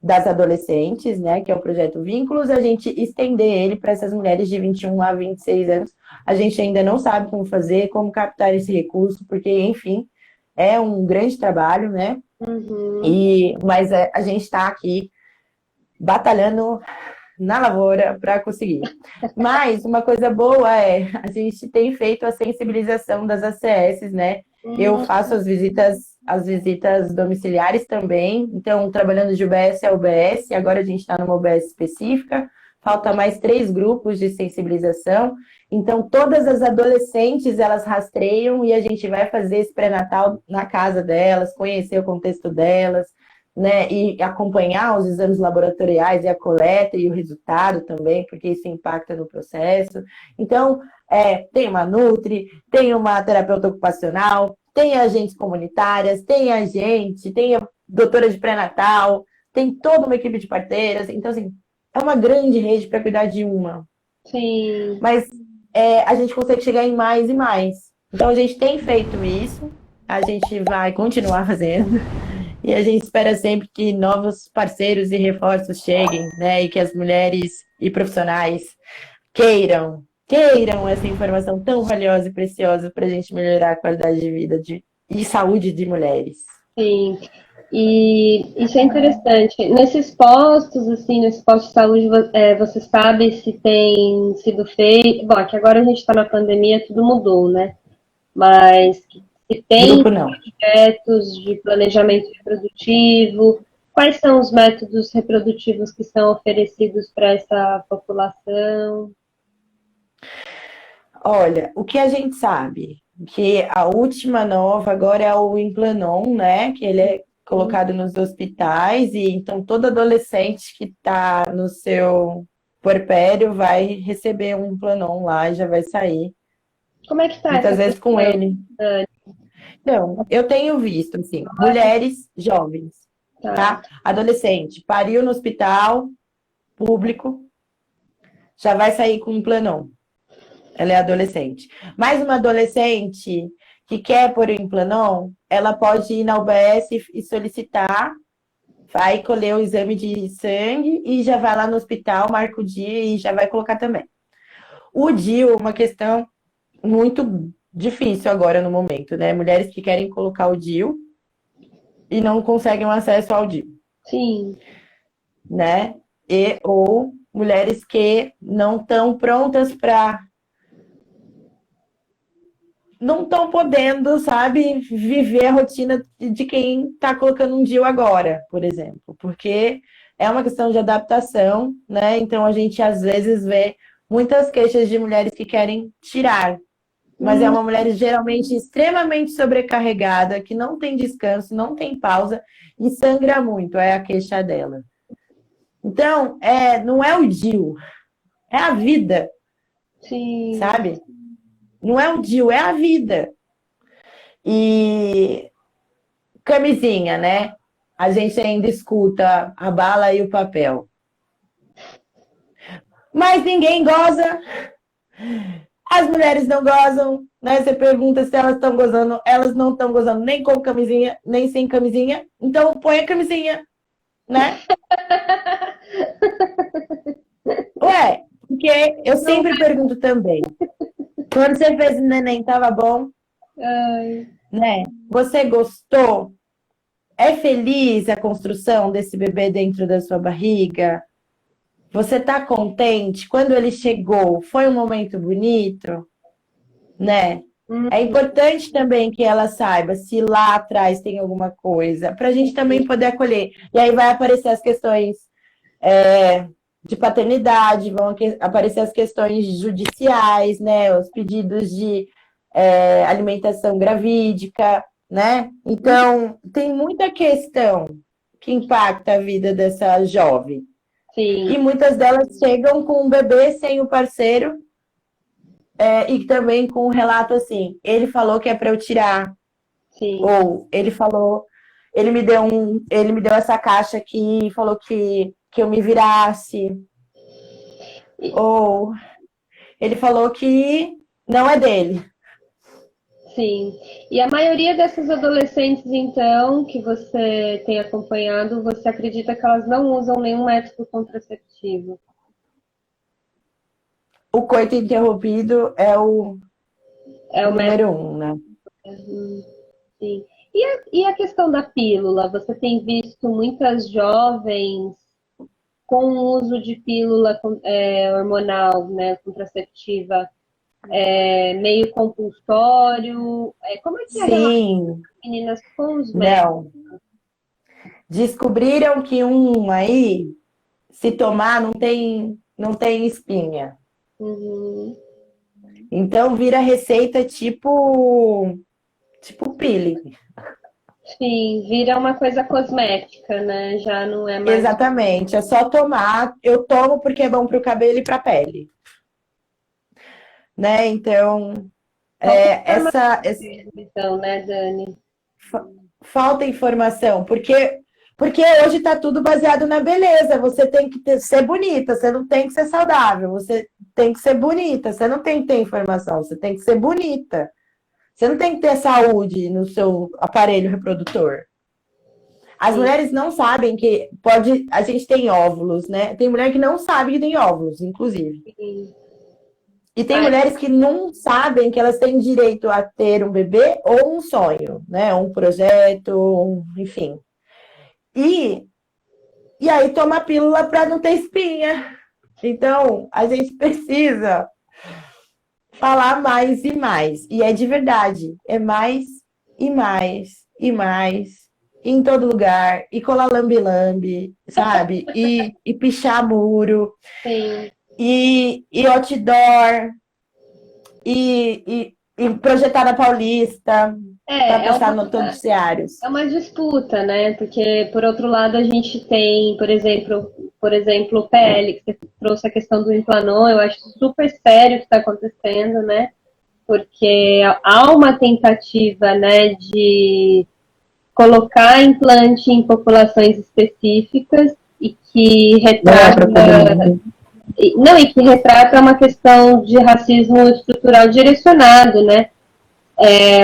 das adolescentes, né, que é o projeto Vínculos, a gente estender ele para essas mulheres de 21 a 26 anos. A gente ainda não sabe como fazer, como captar esse recurso, porque, enfim, é um grande trabalho, né? Mas a gente está aqui batalhando na lavoura para conseguir. Mas uma coisa boa a gente tem feito a sensibilização das ACS, né? Eu faço as visitas domiciliares também, então trabalhando de UBS a UBS, agora a gente está numa UBS específica, falta mais 3 grupos de sensibilização, então todas as adolescentes elas rastreiam e a gente vai fazer esse pré-natal na casa delas, conhecer o contexto delas, né, e acompanhar os exames laboratoriais e a coleta e o resultado também, porque isso impacta no processo. Então, tem uma Nutri, tem uma terapeuta ocupacional, tem agentes comunitárias, tem a doutora de pré-natal, tem toda uma equipe de parteiras. Então, assim, é uma grande rede para cuidar de uma. Sim. Mas a gente consegue chegar em mais e mais. Então, a gente tem feito isso, a gente vai continuar fazendo. E a gente espera sempre que novos parceiros e reforços cheguem, né? E que as mulheres e profissionais queiram essa informação tão valiosa e preciosa para a gente melhorar a qualidade de vida e saúde de mulheres. Sim. E isso é interessante. Nesses postos, assim, nesses postos de saúde, você sabe se tem sido feito. Bom, que agora a gente está na pandemia, tudo mudou, né? Mas se tem Grupo não. projetos de planejamento reprodutivo, quais são os métodos reprodutivos que são oferecidos para essa população? Olha, o que a gente sabe, que a última nova agora é o Implanon, né? Que ele é colocado nos hospitais, e então todo adolescente que está no seu puerpério vai receber um Implanon lá e já vai sair. Como é que está essa Muitas vezes com questão, ele. Dani? Então, eu tenho visto, assim, mulheres jovens, tá? Adolescente, pariu no hospital público, já vai sair com um Implanon. Ela é adolescente. Mas uma adolescente que quer pôr o Implanon, ela pode ir na UBS e solicitar, vai colher o exame de sangue e já vai lá no hospital, marca o dia e já vai colocar também. O DIU é uma questão muito difícil agora no momento, né? Mulheres que querem colocar o DIU e não conseguem acesso ao DIU. Sim. Né? Ou mulheres que não estão prontas para não estão podendo, sabe, viver a rotina de quem está colocando um DIU agora, por exemplo, porque é uma questão de adaptação, né? Então a gente às vezes vê muitas queixas de mulheres que querem tirar mas é uma mulher geralmente extremamente sobrecarregada, que não tem descanso, não tem pausa e sangra muito, é a queixa dela. Então, não é o DIU, é a vida, Sim. sabe? Não é o DIU, é a vida. E camisinha, né? A gente ainda escuta a bala e o papel. Mas ninguém goza. As mulheres não gozam, né? Você pergunta se elas estão gozando, elas não estão gozando nem com camisinha, nem sem camisinha. Então põe a camisinha, né? Ué, porque eu sempre pergunto também. Quando você fez o neném, tava bom? Ai. Né? Você gostou? É feliz a construção desse bebê dentro da sua barriga? Você tá contente? Quando ele chegou, foi um momento bonito? Né? É importante também que ela saiba se lá atrás tem alguma coisa, para a gente também poder acolher. E aí vai aparecer as questões de paternidade, vão aparecer as questões judiciais, né? Os pedidos de alimentação gravídica, né? Então, tem muita questão que impacta a vida dessa jovem. Sim. E muitas delas chegam com um bebê sem o parceiro, e também com um relato assim, ele falou que é para eu tirar. Sim. Ou ele me deu essa caixa aqui e falou que eu me virasse. Ou ele falou que não é dele. Sim. E a maioria dessas adolescentes, então, que você tem acompanhado, você acredita que elas não usam nenhum método contraceptivo? O coito interrompido é o número 1, né? Sim. E a questão da pílula? Você tem visto muitas jovens com o uso de pílula hormonal, né, contraceptiva, meio compulsório? Como é que é a relação Sim, das meninas com os médicos? não. Descobriram que um aí, se tomar, não tem espinha. Uhum. Então vira receita tipo peeling. Sim, vira uma coisa cosmética, né? Já não é mais. Exatamente, é só tomar. Eu tomo porque é bom para o cabelo e para a pele, né? Então, Então, né, Dani? falta informação, porque hoje está tudo baseado na beleza. Você tem que ser bonita, você não tem que ser saudável, você tem que ser bonita, você não tem que ter informação, você tem que ser bonita. Você não tem que ter saúde no seu aparelho reprodutor. As mulheres não sabem que a gente tem óvulos, né? Tem mulher que não sabe que tem óvulos, inclusive. Sim. E tem mulheres que não sabem que elas têm direito a ter um bebê ou um sonho, né? Um projeto, enfim. E aí toma pílula para não ter espinha. Então, a gente precisa falar mais e mais. E é de verdade. É mais e mais e mais. Em todo lugar. E colar lambe-lambe, sabe? E pichar muro. Sim. E outdoor. E projetar na Paulista. Para passar nos noticiários. É uma disputa, né? Porque, por outro lado, a gente tem, por exemplo, o PL, que você trouxe a questão do Implanon, eu acho super sério o que está acontecendo, né? Porque há uma tentativa, né, de colocar implante em populações específicas e que retrata. Não, e que retrata uma questão de racismo estrutural direcionado, né?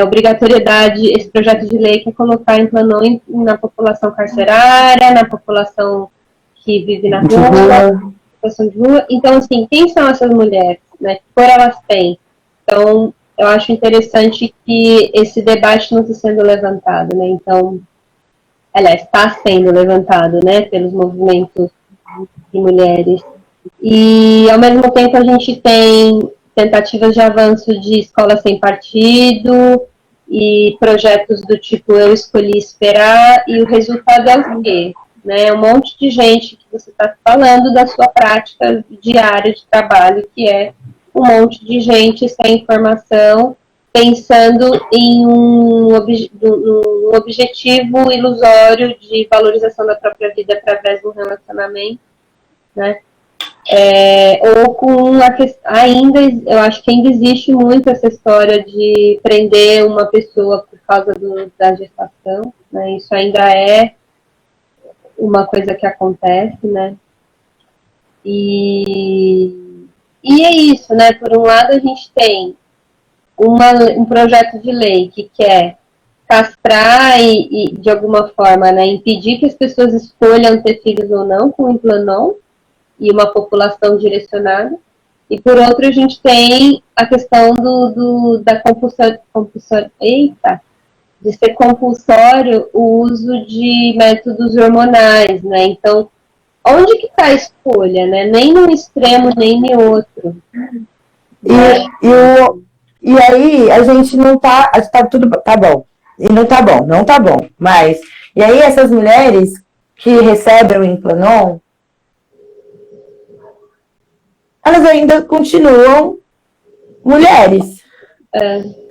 Obrigatoriedade, esse projeto de lei quer colocar Implanon na população carcerária, na população que vive na rua, população de rua. Então, assim, quem são essas mulheres? Né? Que cor elas têm? Então, eu acho interessante que esse debate não está sendo levantado, né? Então, aliás, está sendo levantado, né, pelos movimentos de mulheres. E, ao mesmo tempo, a gente tem tentativas de avanço de escola sem partido e projetos do tipo eu escolhi esperar e o resultado é o quê? Né? Um monte de gente que você está falando da sua prática diária de trabalho, que é um monte de gente sem informação pensando em um objetivo ilusório de valorização da própria vida através do relacionamento, né? Ou com ainda, eu acho que ainda existe muito essa história de prender uma pessoa por causa da gestação, né? Isso ainda é uma coisa que acontece, né? E é isso, né? Por um lado, a gente tem um projeto de lei que quer castrar e de alguma forma, né, impedir que as pessoas escolham ter filhos ou não com o Implanon e uma população direcionada. E por outro, a gente tem a questão da compulsão, de ser compulsório o uso de métodos hormonais, né? Então, onde que está a escolha, né? Nem num extremo, nem no outro. E aí a gente não tá tudo tá bom. E não tá bom, não tá bom. Mas, e aí essas mulheres que recebem o Implanon, elas ainda continuam mulheres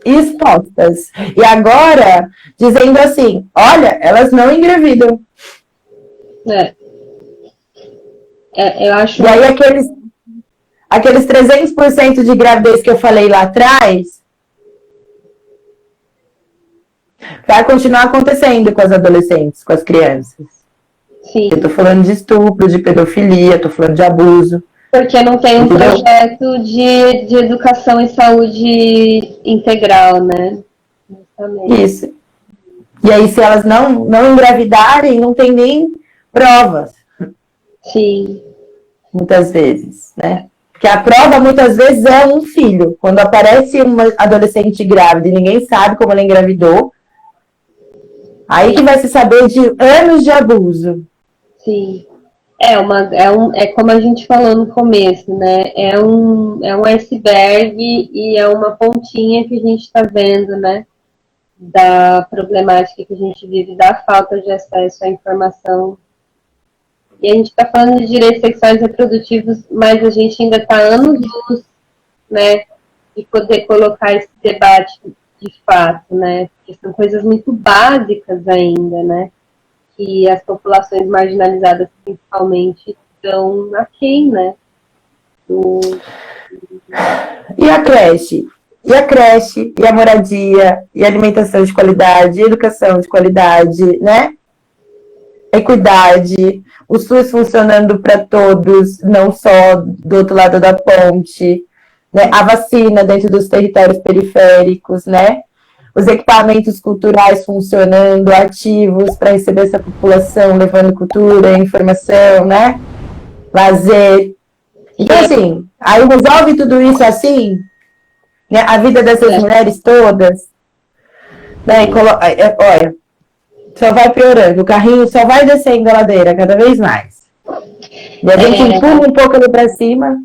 expostas. E agora, dizendo assim, olha, elas não engravidam. Eu acho... E aí aqueles 300% de gravidez que eu falei lá atrás vai continuar acontecendo com as adolescentes, com as crianças. Sim. Eu tô falando de estupro, de pedofilia, tô falando de abuso. Porque não tem um projeto de educação e saúde integral, né? Justamente. Isso. E aí, se elas não engravidarem, não tem nem provas. Sim. Muitas vezes, né? Porque a prova, muitas vezes, é um filho. Quando aparece uma adolescente grávida e ninguém sabe como ela engravidou, aí que vai se saber de anos de abuso. Sim. É como a gente falou no começo, né? É um iceberg e é uma pontinha que a gente está vendo, né? Da problemática que a gente vive, da falta de acesso à informação. E a gente está falando de direitos sexuais e reprodutivos, mas a gente ainda está anos-luz, né? De poder colocar esse debate de fato, né? Porque são coisas muito básicas ainda, né? Que as populações marginalizadas, principalmente, estão aquém, né? E a creche? E a creche, e a moradia, e a alimentação de qualidade, e educação de qualidade, né? Equidade, o SUS funcionando para todos, não só do outro lado da ponte, né? A vacina dentro dos territórios periféricos, né? Os equipamentos culturais funcionando, ativos para receber essa população, levando cultura, informação, né? Lazer. Então, assim, aí resolve tudo isso assim, né? A vida dessas mulheres todas, né? Olha, só vai piorando, o carrinho só vai descendo a ladeira cada vez mais. E a gente empurra um pouco ali para cima.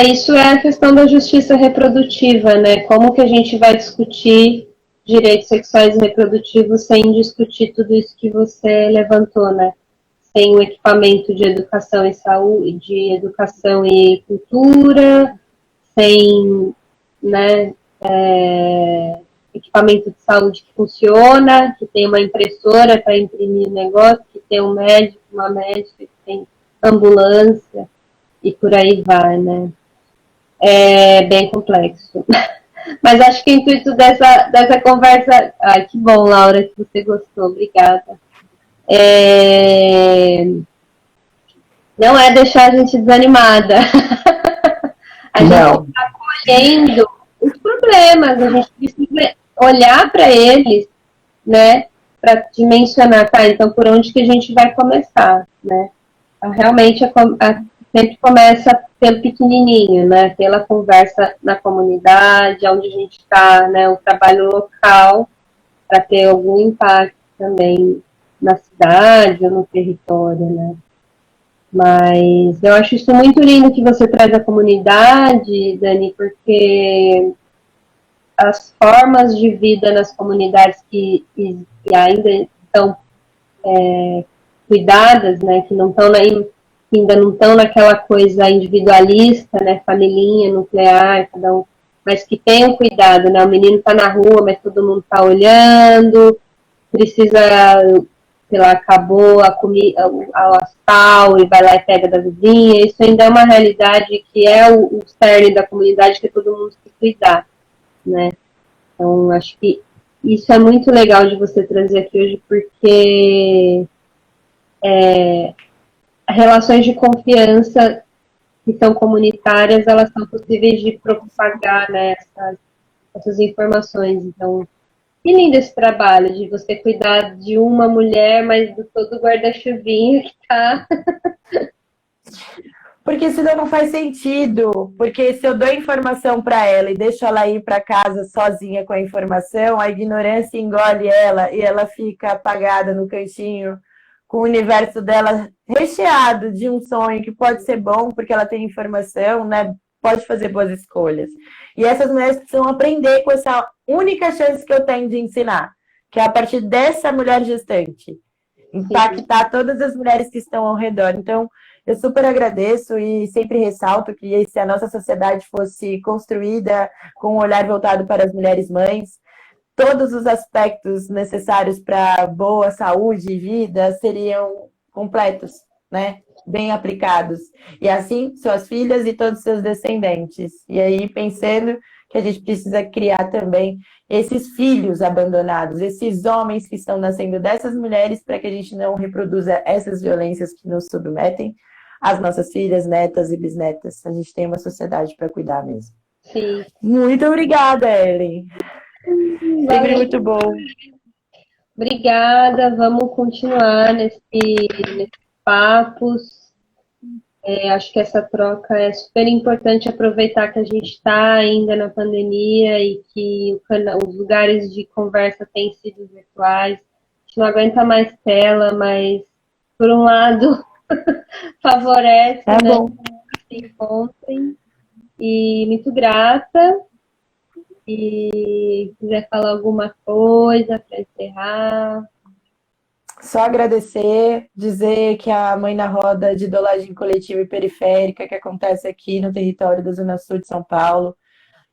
Isso é a questão da justiça reprodutiva, né? Como que a gente vai discutir direitos sexuais e reprodutivos sem discutir tudo isso que você levantou, né? Sem o equipamento de educação e saúde, de educação e cultura, sem, né, equipamento de saúde que funciona, que tem uma impressora para imprimir o negócio, que tem um médico, uma médica, que tem ambulância, e por aí vai, né? É bem complexo. Mas acho que o intuito dessa conversa... Ai, que bom, Laura, que você gostou. Obrigada. Não é deixar a gente desanimada. A gente está colhendo os problemas, a gente precisa olhar para eles, né, para dimensionar, tá, então por onde que a gente vai começar, né? Realmente sempre começa pelo pequenininho, né, pela conversa na comunidade, onde a gente está, né, o trabalho local, para ter algum impacto também na cidade ou no território, né. Mas eu acho isso muito lindo que você traz a comunidade, Dani, porque as formas de vida nas comunidades que ainda estão cuidadas, né, que não estão ainda não estão naquela coisa individualista, né, familhinha, nuclear, cada um mas que tenham cuidado, né? O menino está na rua, mas todo mundo está olhando, precisa, sei lá, acabou a comida, o sal e vai lá e pega da vizinha. Isso ainda é uma realidade que é o cerne da comunidade, que todo mundo se cuidar, né? Então, acho que isso é muito legal de você trazer aqui hoje, porque relações de confiança que são comunitárias, elas são possíveis de propagar, né, essas informações. Então, que lindo esse trabalho de você cuidar de uma mulher, mas do todo guarda-chuvinho que tá. Porque senão não faz sentido. Porque se eu dou informação para ela e deixo ela ir para casa sozinha com a informação, a ignorância engole ela e ela fica apagada no cantinho, com o universo dela recheado de um sonho que pode ser bom porque ela tem informação, né? Pode fazer boas escolhas. E essas mulheres precisam aprender com essa única chance que eu tenho de ensinar, que é a partir dessa mulher gestante, impactar todas as mulheres que estão ao redor. Então, eu super agradeço e sempre ressalto que se a nossa sociedade fosse construída com um olhar voltado para as mulheres mães, todos os aspectos necessários para boa saúde e vida seriam completos, né? Bem aplicados. E assim, suas filhas e todos os seus descendentes. E aí, pensando que a gente precisa criar também esses filhos abandonados, esses homens que estão nascendo dessas mulheres, para que a gente não reproduza essas violências que nos submetem às nossas filhas, netas e bisnetas. A gente tem uma sociedade para cuidar mesmo. Sim. Muito obrigada, Ellen. Sempre muito bom. Obrigada, vamos continuar nesses papos. Acho que essa troca é super importante, aproveitar que a gente está ainda na pandemia e que os lugares de conversa têm sido virtuais. A gente não aguenta mais tela, mas, por um lado, favorece, Tá bom. Que se encontrem. E muito grata. E quiser falar alguma coisa para encerrar. Só agradecer, dizer que a Mãe na Roda de Dolagem Coletiva e Periférica, que acontece aqui no território da Zona Sul de São Paulo,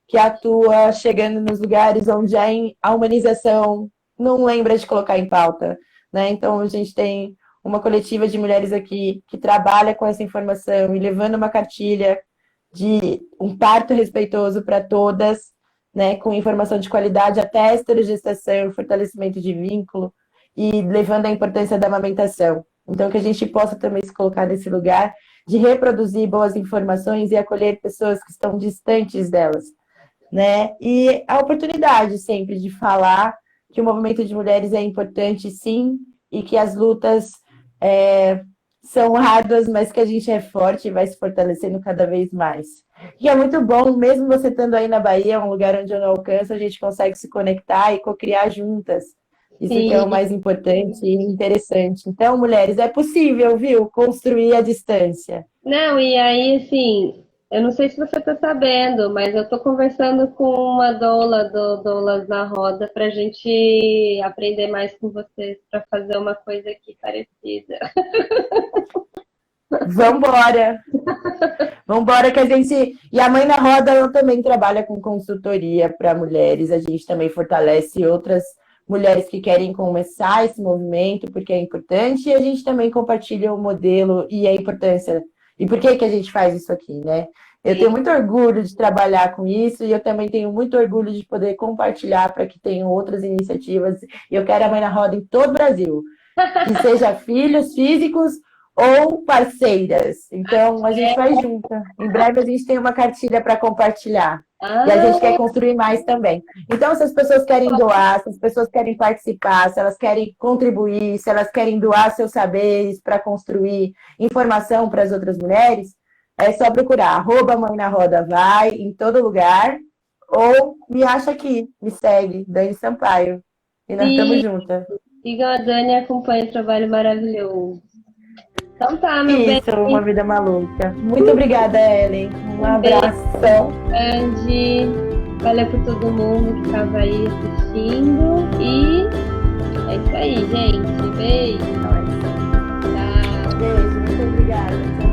que atua chegando nos lugares onde a humanização não lembra de colocar em pauta, né? Então, a gente tem uma coletiva de mulheres aqui que trabalha com essa informação e levando uma cartilha de um parto respeitoso para todas, né? Com informação de qualidade até a esterogestação, fortalecimento de vínculo, e levando a importância da amamentação. Então, que a gente possa também se colocar nesse lugar de reproduzir boas informações e acolher pessoas que estão distantes delas, né? E a oportunidade sempre de falar que o movimento de mulheres é importante, sim, e que as lutas são árduas, mas que a gente é forte e vai se fortalecendo cada vez mais. E é muito bom, mesmo você estando aí na Bahia, um lugar onde eu não alcanço, a gente consegue se conectar e co-criar juntas. Isso que é o mais importante e interessante. Então, mulheres, é possível, viu? Construir a distância. Não, e aí, assim, eu não sei se você está sabendo, mas eu estou conversando com uma doula do Doulas na Roda para a gente aprender mais com vocês para fazer uma coisa aqui parecida. Vambora! Vambora que a gente... E a Mãe na Roda, ela também trabalha com consultoria para mulheres. A gente também fortalece outras mulheres que querem começar esse movimento, porque é importante, e a gente também compartilha o modelo e a importância. E por que a gente faz isso aqui, né? Eu tenho muito orgulho de trabalhar com isso, e eu também tenho muito orgulho de poder compartilhar para que tenham outras iniciativas. E eu quero a Mãe na Roda em todo o Brasil, que seja filhos físicos ou parceiras. Então, a gente vai junto. Em breve, a gente tem uma cartilha para compartilhar. E a gente quer construir mais também. Então, se as pessoas querem doar, se as pessoas querem participar, se elas querem contribuir, se elas querem doar seus saberes para construir informação para as outras mulheres, é só procurar @Mãe na Roda vai em todo lugar, ou me acha aqui, me segue, Dani Sampaio. E nós estamos juntas. Sigam a Dani e acompanhem o trabalho maravilhoso. Então tá, meu bem. Isso, uma vida maluca. Muito obrigada, Ellen. Um abração. Grande. Valeu por todo mundo que estava aí assistindo. E é isso aí, gente. Beijo. Beijo, muito obrigada.